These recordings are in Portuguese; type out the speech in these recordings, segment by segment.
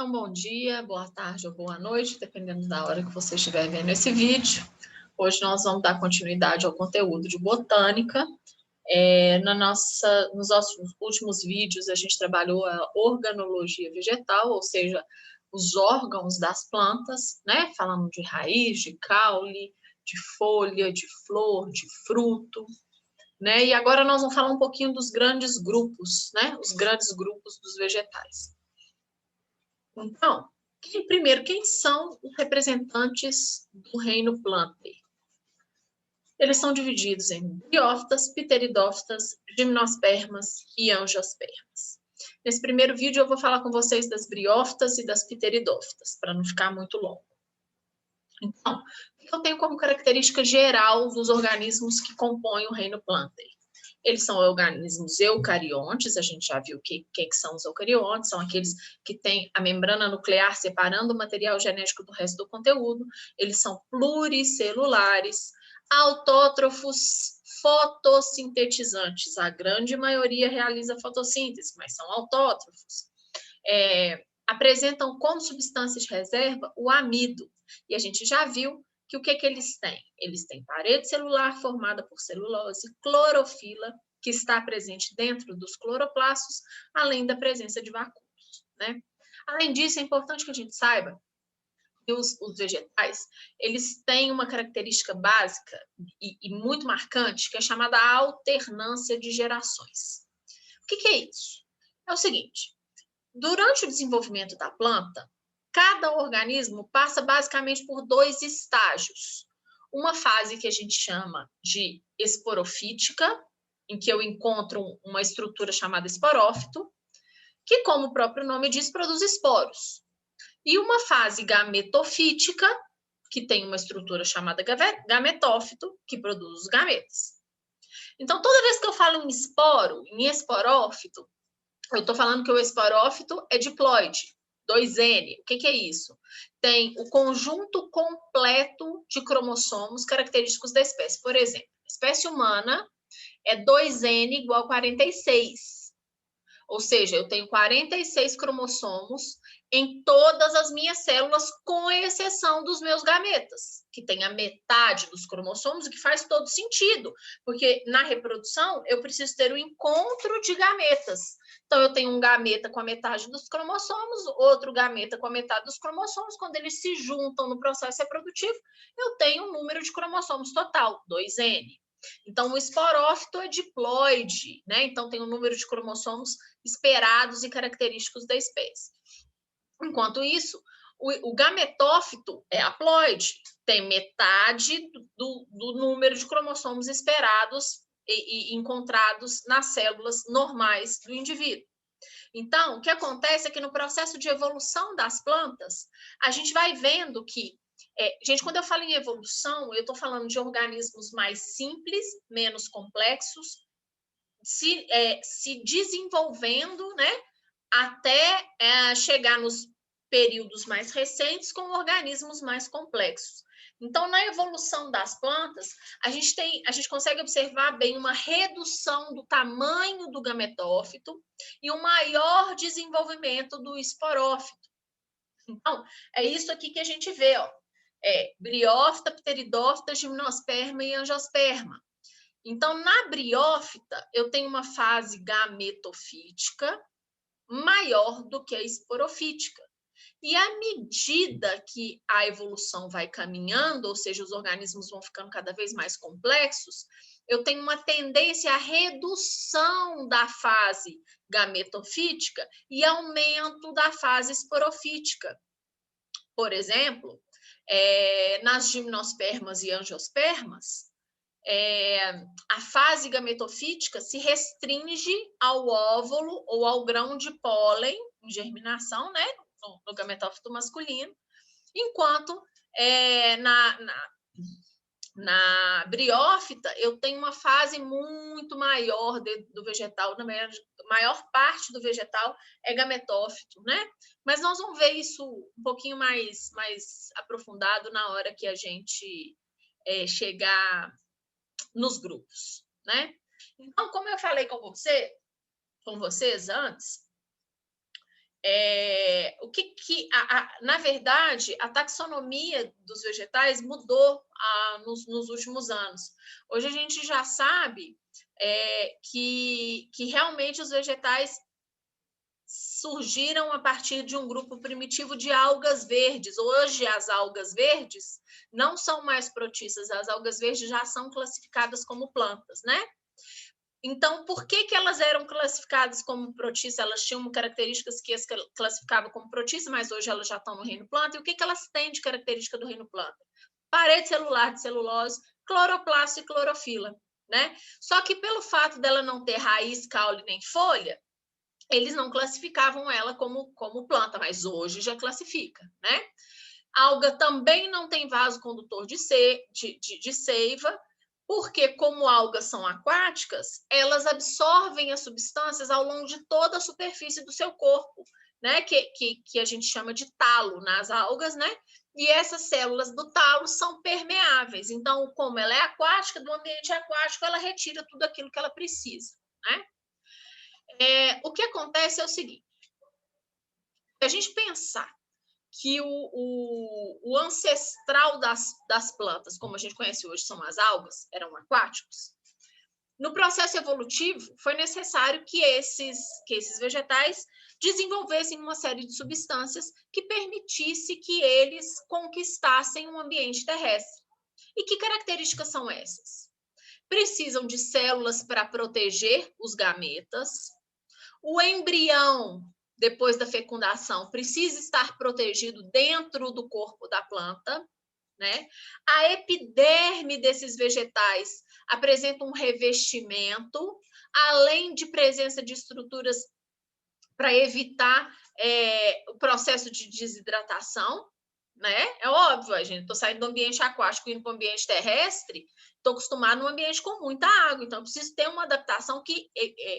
Então, bom dia, boa tarde ou boa noite, dependendo da hora que você estiver vendo esse vídeo. Hoje nós vamos dar continuidade ao conteúdo de botânica. Nos nossos últimos vídeos, a gente trabalhou a organologia vegetal, ou seja, os órgãos das plantas, né? Falando de raiz, de caule, de folha, de flor, de fruto, né? E agora nós vamos falar um pouquinho dos grandes grupos, né? Os grandes grupos dos vegetais. Então, primeiro, quem são os representantes do reino Plantae? Eles são divididos em briófitas, pteridófitas, gimnospermas e angiospermas. Nesse primeiro vídeo eu vou falar com vocês das briófitas e das pteridófitas, para não ficar muito longo. Então, o que eu tenho como característica geral dos organismos que compõem o reino Plantae? Eles são organismos eucariontes, a gente já viu o que são os eucariontes, são aqueles que têm a membrana nuclear separando o material genético do resto do conteúdo. Eles são pluricelulares, autótrofos, fotossintetizantes. A grande maioria realiza fotossíntese, mas são autótrofos. Apresentam como substância de reserva o amido. E a gente já viu que o que eles têm? Eles têm parede celular formada por celulose, clorofila, que está presente dentro dos cloroplastos, além da presença de vacúolos, né? Além disso, é importante que a gente saiba que os vegetais, eles têm uma característica básica e muito marcante, que é chamada alternância de gerações. O que é isso? É o seguinte, durante o desenvolvimento da planta, cada organismo passa basicamente por dois estágios. Uma fase que a gente chama de esporofítica, em que eu encontro uma estrutura chamada esporófito, que, como o próprio nome diz, produz esporos. E uma fase gametofítica, que tem uma estrutura chamada gametófito, que produz os gametas. Então, toda vez que eu falo em esporo, em esporófito, eu estou falando que o esporófito é diploide, 2N. O que é isso? Tem o conjunto completo de cromossomos característicos da espécie. Por exemplo, a espécie humana é 2N igual a 46. Ou seja, eu tenho 46 cromossomos em todas as minhas células, com exceção dos meus gametas, que tem a metade dos cromossomos, o que faz todo sentido, porque na reprodução eu preciso ter o encontro de gametas. Então, eu tenho um gameta com a metade dos cromossomos, outro gameta com a metade dos cromossomos. Quando eles se juntam no processo reprodutivo, eu tenho um número de cromossomos total, 2N. Então, o esporófito é diploide, né? Então, tem um número de cromossomos esperados e característicos da espécie. Enquanto isso, o gametófito é haploide, tem metade do número de cromossomos esperados e encontrados nas células normais do indivíduo. Então, o que acontece é que no processo de evolução das plantas, a gente vai vendo que, gente, quando eu falo em evolução, eu estou falando de organismos mais simples, menos complexos, se desenvolvendo, né, até chegar nos períodos mais recentes com organismos mais complexos. Então, na evolução das plantas, a gente consegue observar bem uma redução do tamanho do gametófito e um maior desenvolvimento do esporófito. Então, é isso aqui que a gente vê, ó. Briófita, pteridófita, gimnosperma e angiosperma. Então, na briófita, eu tenho uma fase gametofítica maior do que a esporofítica. E à medida que a evolução vai caminhando, ou seja, os organismos vão ficando cada vez mais complexos, eu tenho uma tendência à redução da fase gametofítica e aumento da fase esporofítica. Por exemplo, nas gimnospermas e angiospermas, a fase gametofítica se restringe ao óvulo ou ao grão de pólen em germinação, né, no gametófito masculino, enquanto na briófita eu tenho uma fase muito maior do vegetal, na maior parte do vegetal é gametófito, né? Mas nós vamos ver isso um pouquinho mais aprofundado na hora que a gente chegar nos grupos, né? Então, como eu falei com vocês antes, na verdade, a taxonomia dos vegetais mudou nos últimos anos. Hoje a gente já sabe que realmente os vegetais surgiram a partir de um grupo primitivo de algas verdes. Hoje, as algas verdes não são mais protistas, as algas verdes já são classificadas como plantas, né? Então, por que elas eram classificadas como protistas? Elas tinham características que as classificavam como protistas, mas hoje elas já estão no reino planta. E o que elas têm de característica do reino planta? Parede celular de celulose, cloroplasto e clorofila, né? Só que pelo fato dela não ter raiz, caule nem folha, eles não classificavam ela como planta, mas hoje já classifica, né? A alga também não tem vaso condutor de seiva, porque como algas são aquáticas, elas absorvem as substâncias ao longo de toda a superfície do seu corpo, né? Que a gente chama de talo nas algas, né? E essas células do talo são permeáveis. Então, como ela é aquática, do ambiente aquático, ela retira tudo aquilo que ela precisa, né? O que acontece é o seguinte, se a gente pensar que o ancestral das plantas, como a gente conhece hoje, são as algas, eram aquáticos, no processo evolutivo foi necessário que esses vegetais desenvolvessem uma série de substâncias que permitisse que eles conquistassem um ambiente terrestre. E que características são essas? Precisam de células para proteger os gametas. O embrião, depois da fecundação, precisa estar protegido dentro do corpo da planta, né? A epiderme desses vegetais apresenta um revestimento, além de presença de estruturas para evitar o processo de desidratação, né? É óbvio, a gente, estou saindo do ambiente aquático e indo para o ambiente terrestre, estou acostumado num ambiente com muita água, então eu preciso ter uma adaptação que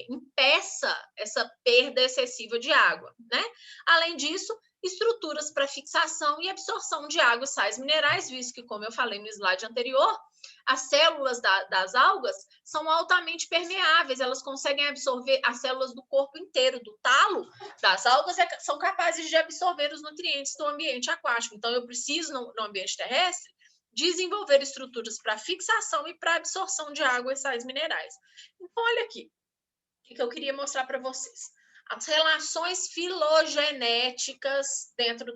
impeça essa perda excessiva de água, né? Além disso, estruturas para fixação e absorção de água e sais minerais, visto que, como eu falei no slide anterior, as células das algas são altamente permeáveis, elas conseguem absorver as células do corpo inteiro, do talo das algas são capazes de absorver os nutrientes do ambiente aquático. Então, eu preciso, no ambiente terrestre, desenvolver estruturas para fixação e para absorção de água e sais minerais. Então, olha aqui, o que eu queria mostrar para vocês. As relações filogenéticas dentro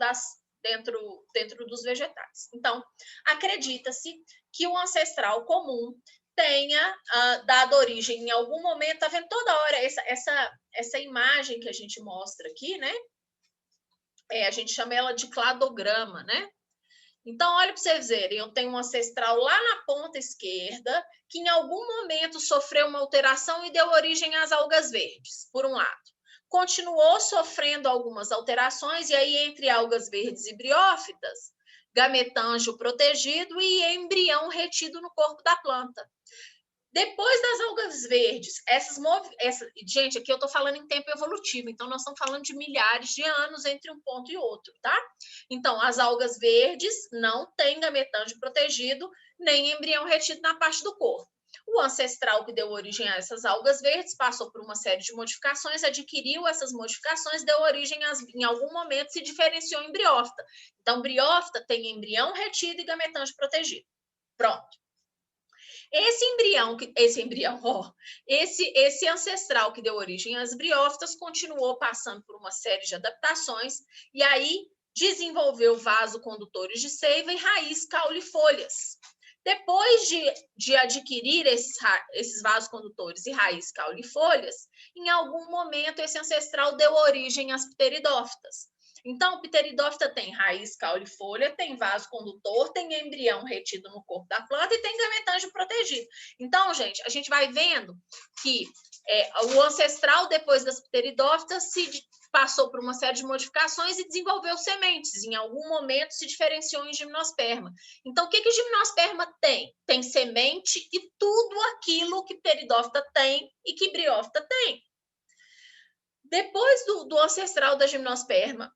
dos vegetais. Então, acredita-se que o ancestral comum tenha dado origem em algum momento, tá vendo toda hora essa imagem que a gente mostra aqui, né? A gente chama ela de cladograma, né? Então, olha para vocês verem, eu tenho um ancestral lá na ponta esquerda, que em algum momento sofreu uma alteração e deu origem às algas verdes, por um lado. Continuou sofrendo algumas alterações, e aí entre algas verdes e briófitas, gametângio protegido e embrião retido no corpo da planta. Depois das algas verdes, gente, aqui eu estou falando em tempo evolutivo, então nós estamos falando de milhares de anos entre um ponto e outro, tá? Então, as algas verdes não têm gametângio protegido, nem embrião retido na parte do corpo. O ancestral que deu origem a essas algas verdes passou por uma série de modificações, adquiriu essas modificações, deu origem, em algum momento, se diferenciou em briófita. Então, briófita tem embrião retido e gametângio protegido. Pronto. Esse ancestral que deu origem às briófitas continuou passando por uma série de adaptações e aí desenvolveu vasocondutores de seiva e raiz, caule e folhas. Depois de adquirir esses vasocondutores e raiz, caule e folhas, em algum momento esse ancestral deu origem às pteridófitas. Então, pteridófita tem raiz, caule e folha, tem vaso condutor, tem embrião retido no corpo da planta e tem gametângio protegido. Então, gente, a gente vai vendo que o ancestral, depois das pteridófitas, passou por uma série de modificações e desenvolveu sementes. Em algum momento, se diferenciou em gimnosperma. Então, o que o gimnosperma tem? Tem semente e tudo aquilo que pteridófita tem e que briófita tem. Depois do ancestral da gimnosperma,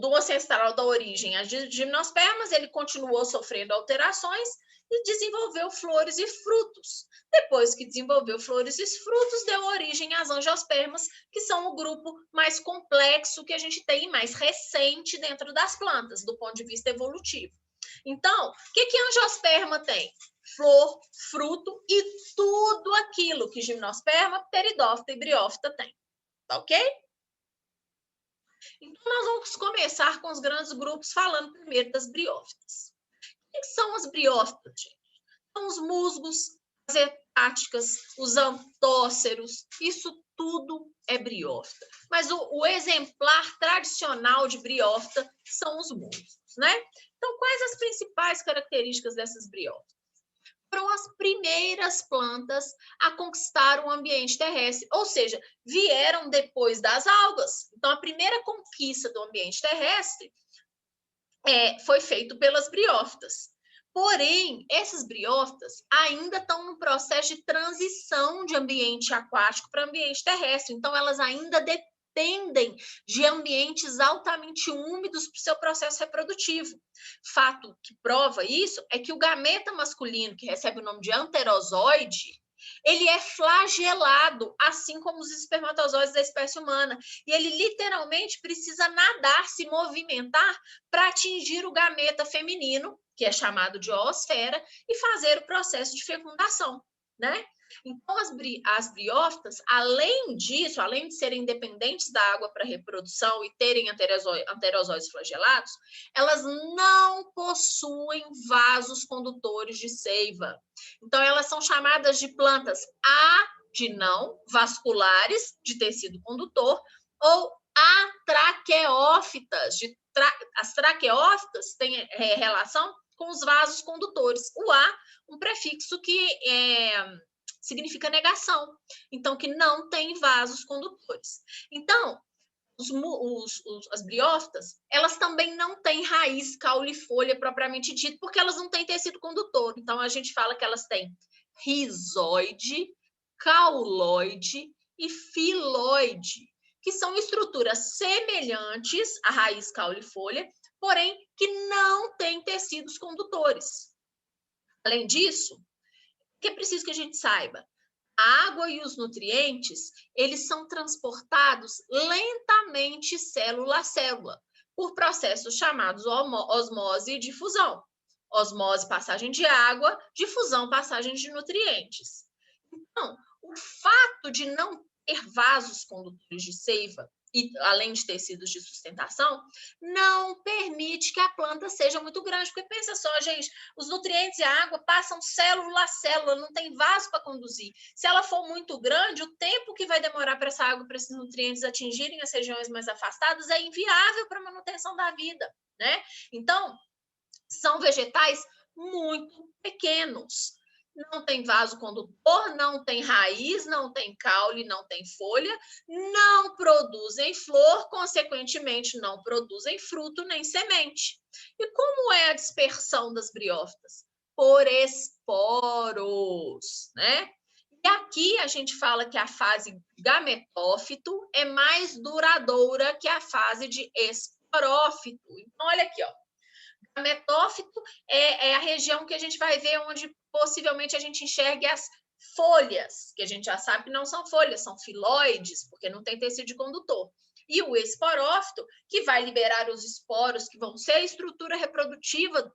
do ancestral da origem, as gimnospermas, ele continuou sofrendo alterações e desenvolveu flores e frutos. Depois que desenvolveu flores e frutos, deu origem às angiospermas, que são o grupo mais complexo que a gente tem, mais recente dentro das plantas, do ponto de vista evolutivo. Então, o que a angiosperma tem? Flor, fruto e tudo aquilo que gimnosperma, pteridófita e briófita tem. Tá ok? Então, nós vamos começar com os grandes grupos, falando primeiro das briófitas. O que são as briófitas, gente? São os musgos, as hepáticas, os antóceros, isso tudo é briófita. Mas o exemplar tradicional de briófita são os musgos, né? Então, quais as principais características dessas briófitas? Foram as primeiras plantas a conquistar o ambiente terrestre, ou seja, vieram depois das algas. Então, a primeira conquista do ambiente terrestre foi feito pelas briófitas. Porém, essas briófitas ainda estão no processo de transição de ambiente aquático para ambiente terrestre. Então, elas ainda dependem de ambientes altamente úmidos para o seu processo reprodutivo. Fato que prova isso é que o gameta masculino, que recebe o nome de anterozoide, ele é flagelado, assim como os espermatozoides da espécie humana. E ele literalmente precisa nadar, se movimentar para atingir o gameta feminino, que é chamado de oosfera, e fazer o processo de fecundação, né? Então, as briófitas, além disso, além de serem dependentes da água para reprodução e terem anterozoides flagelados, elas não possuem vasos condutores de seiva. Então, elas são chamadas de plantas não vasculares, de tecido condutor, ou atraqueófitas. As traqueófitas têm relação com os vasos condutores. O A, um prefixo que significa negação, então que não tem vasos condutores. Então, as briófitas, elas também não têm raiz, caule e folha propriamente dito, porque elas não têm tecido condutor. Então, a gente fala que elas têm rizoide, cauloide e filoide, que são estruturas semelhantes à raiz, caule e folha, porém que não têm tecidos condutores. Além disso, o que é preciso que a gente saiba? A água e os nutrientes, eles são transportados lentamente célula a célula, por processos chamados osmose e difusão. Osmose, passagem de água, difusão, passagem de nutrientes. Então, o fato de não ter vasos condutores de seiva, e além de tecidos de sustentação, não permite que a planta seja muito grande. Porque pensa só, gente, os nutrientes e a água passam célula a célula, não tem vaso para conduzir. Se ela for muito grande, o tempo que vai demorar para essa água, para esses nutrientes atingirem as regiões mais afastadas, é inviável para a manutenção da vida, né? Então, são vegetais muito pequenos. Não tem vaso condutor, não tem raiz, não tem caule, não tem folha, não produzem flor, consequentemente, não produzem fruto nem semente. E como é a dispersão das briófitas? Por esporos, né? E aqui a gente fala que a fase gametófito é mais duradoura que a fase de esporófito. Então, olha aqui, ó. Gametófito é a região que a gente vai ver onde possivelmente a gente enxergue as folhas, que a gente já sabe que não são folhas, são filóides, porque não tem tecido de condutor. E o esporófito, que vai liberar os esporos, que vão ser a estrutura reprodutiva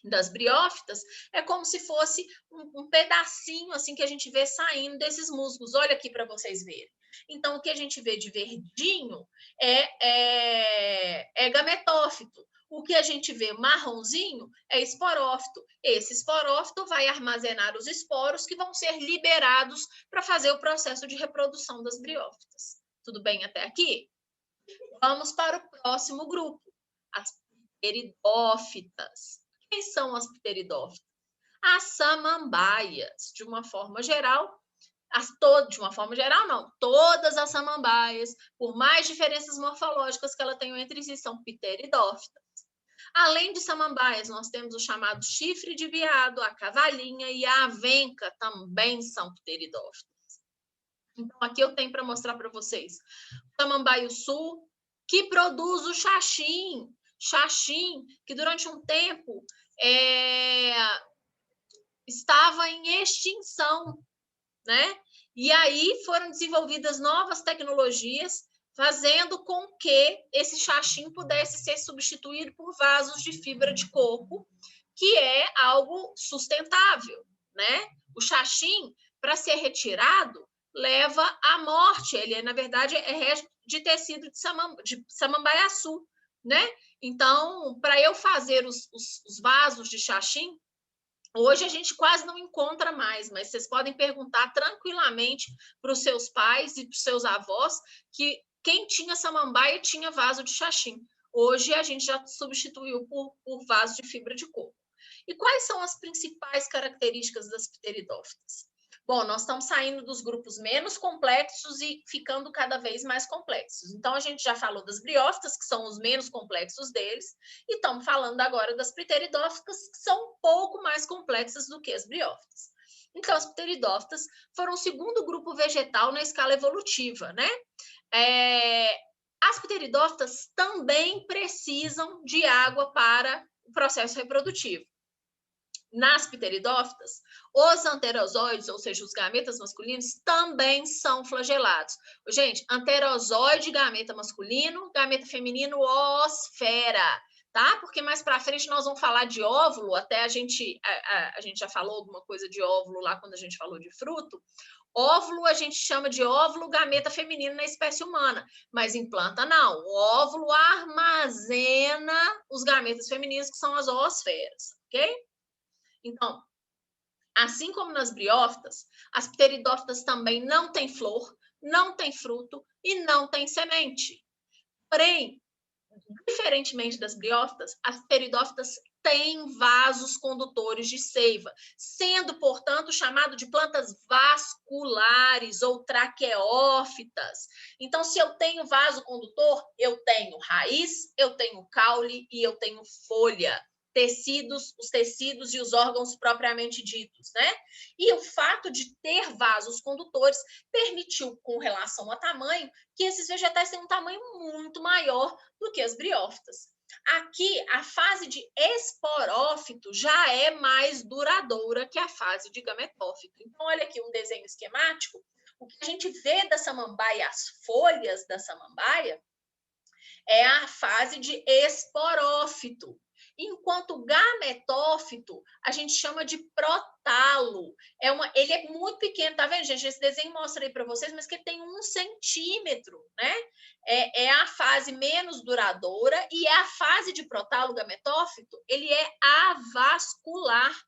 das briófitas, é como se fosse um pedacinho assim que a gente vê saindo desses musgos. Olha aqui para vocês verem. Então, o que a gente vê de verdinho é gametófito. O que a gente vê marronzinho é esporófito. Esse esporófito vai armazenar os esporos que vão ser liberados para fazer o processo de reprodução das briófitas. Tudo bem até aqui? Vamos para o próximo grupo, as pteridófitas. Quem são as pteridófitas? As samambaias, de uma forma geral, todas as samambaias, por mais diferenças morfológicas que elas tenham entre si, são pteridófitas. Além de samambaias, nós temos o chamado chifre de veado, a cavalinha e a avenca também são pteridófitas. Então, aqui eu tenho para mostrar para vocês o samambaio sul, que produz o xaxim, que durante um tempo estava em extinção, né? E aí foram desenvolvidas novas tecnologias, fazendo com que esse xaxim pudesse ser substituído por vasos de fibra de coco, que é algo sustentável, né? O xaxim, para ser retirado, leva à morte. Ele, na verdade, é resto de tecido de samambaiaçu, né? Então, para eu fazer os vasos de xaxim, hoje a gente quase não encontra mais, mas vocês podem perguntar tranquilamente para os seus pais e para os seus avós que quem tinha samambaia tinha vaso de xaxim. Hoje a gente já substituiu por vaso de fibra de coco. E quais são as principais características das pteridófitas? Bom, nós estamos saindo dos grupos menos complexos e ficando cada vez mais complexos. Então, a gente já falou das briófitas, que são os menos complexos deles, e estamos falando agora das pteridófitas, que são um pouco mais complexas do que as briófitas. Então, as pteridófitas foram o segundo grupo vegetal na escala evolutiva, né? As pteridófitas também precisam de água para o processo reprodutivo. Nas pteridófitas, os anterozoides, ou seja, os gametas masculinos, também são flagelados. Gente, anterozoide, gameta masculino, gameta feminino, oosfera, tá? Porque mais para frente nós vamos falar de óvulo, até a gente já falou alguma coisa de óvulo lá quando a gente falou de fruto. Óvulo a gente chama de óvulo gameta feminino na espécie humana, mas em planta não. O óvulo armazena os gametas femininos, que são as oosferas, ok? Então, assim como nas briófitas, as pteridófitas também não têm flor, não têm fruto e não têm semente. Porém, diferentemente das briófitas, as pteridófitas têm vasos condutores de seiva, sendo, portanto, chamado de plantas vasculares ou traqueófitas. Então, se eu tenho vaso condutor, eu tenho raiz, eu tenho caule e eu tenho folha. Os tecidos e os órgãos propriamente ditos, né? E o fato de ter vasos condutores permitiu, com relação a tamanho, que esses vegetais tenham um tamanho muito maior do que as briófitas. Aqui, a fase de esporófito já é mais duradoura que a fase de gametófito. Então, olha aqui um desenho esquemático. O que a gente vê da samambaia, as folhas da samambaia, é a fase de esporófito. Enquanto o gametófito, a gente chama de protalo. Ele é muito pequeno, tá vendo, gente? Esse desenho mostra aí para vocês, mas que tem 1 centímetro, né? É a fase menos duradoura e é a fase de protalo gametófito, ele é avascular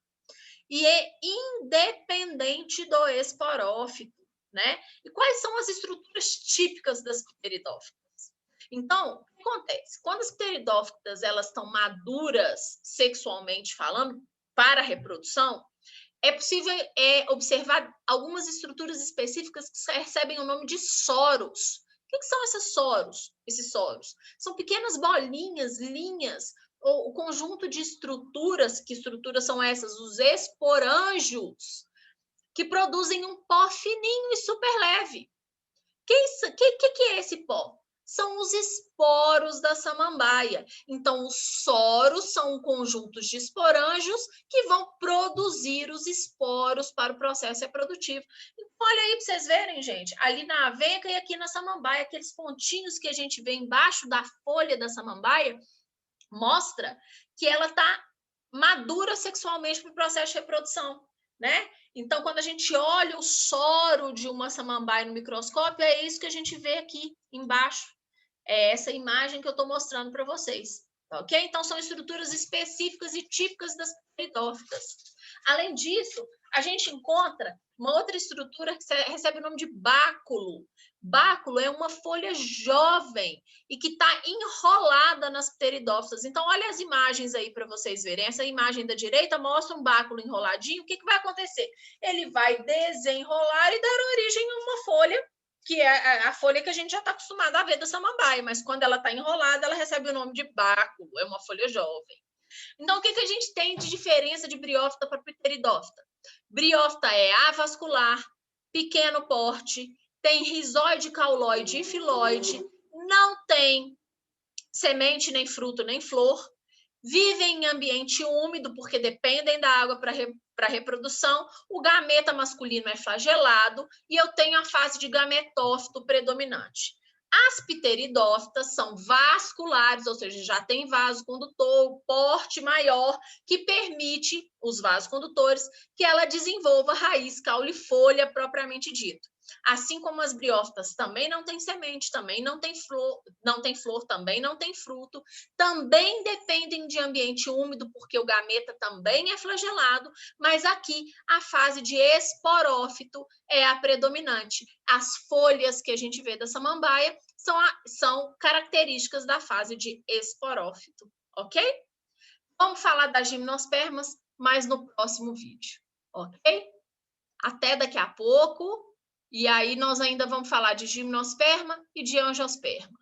e é independente do esporófito, né? E quais são as estruturas típicas das pteridófitas? Então, o que acontece? Quando as pteridófitas elas estão maduras sexualmente falando para a reprodução, é possível observar algumas estruturas específicas que recebem o nome de soros. O que são esses soros? São pequenas bolinhas, linhas, ou o conjunto de estruturas, que estruturas são essas? Os esporângios, que produzem um pó fininho e super leve. Que é esse pó? São os esporos da samambaia. Então, os soros são conjuntos de esporângios que vão produzir os esporos para o processo reprodutivo. Então, olha aí para vocês verem, gente, ali na avenca e aqui na samambaia, aqueles pontinhos que a gente vê embaixo da folha da samambaia, mostra que ela está madura sexualmente para o processo de reprodução, né? Então, quando a gente olha o soro de uma samambaia no microscópio, é isso que a gente vê aqui embaixo. É essa imagem que eu estou mostrando para vocês, ok? Então, são estruturas específicas e típicas das pteridófitas. Além disso, a gente encontra uma outra estrutura que recebe o nome de báculo. Báculo é uma folha jovem e que está enrolada nas pteridófitas. Então, olha as imagens aí para vocês verem. Essa imagem da direita mostra um báculo enroladinho. O que vai acontecer? Ele vai desenrolar e dar origem a uma folha, que é a folha que a gente já está acostumado a ver da samambaia, mas quando ela está enrolada, ela recebe o nome de báculo, é uma folha jovem. Então, o que a gente tem de diferença de briófita para pteridófita? Briófita é avascular, pequeno porte, tem rizóide, cauloide e filóide, não tem semente, nem fruto, nem flor, vivem em ambiente úmido, porque dependem da água para reprodução. O gameta masculino é flagelado e eu tenho a fase de gametófito predominante. As pteridófitas são vasculares, ou seja, já tem vaso condutor, porte maior, que permite, os vasos condutores, que ela desenvolva raiz, caule e folha propriamente dito. Assim como as briófitas também não têm semente, também não tem flor, também não tem fruto, também dependem de ambiente úmido, porque o gameta também é flagelado, mas aqui a fase de esporófito é a predominante. As folhas que a gente vê da samambaia são características da fase de esporófito, ok? Vamos falar das gimnospermas, mas no próximo vídeo, ok? Até daqui a pouco. E aí nós ainda vamos falar de gimnosperma e de angiosperma.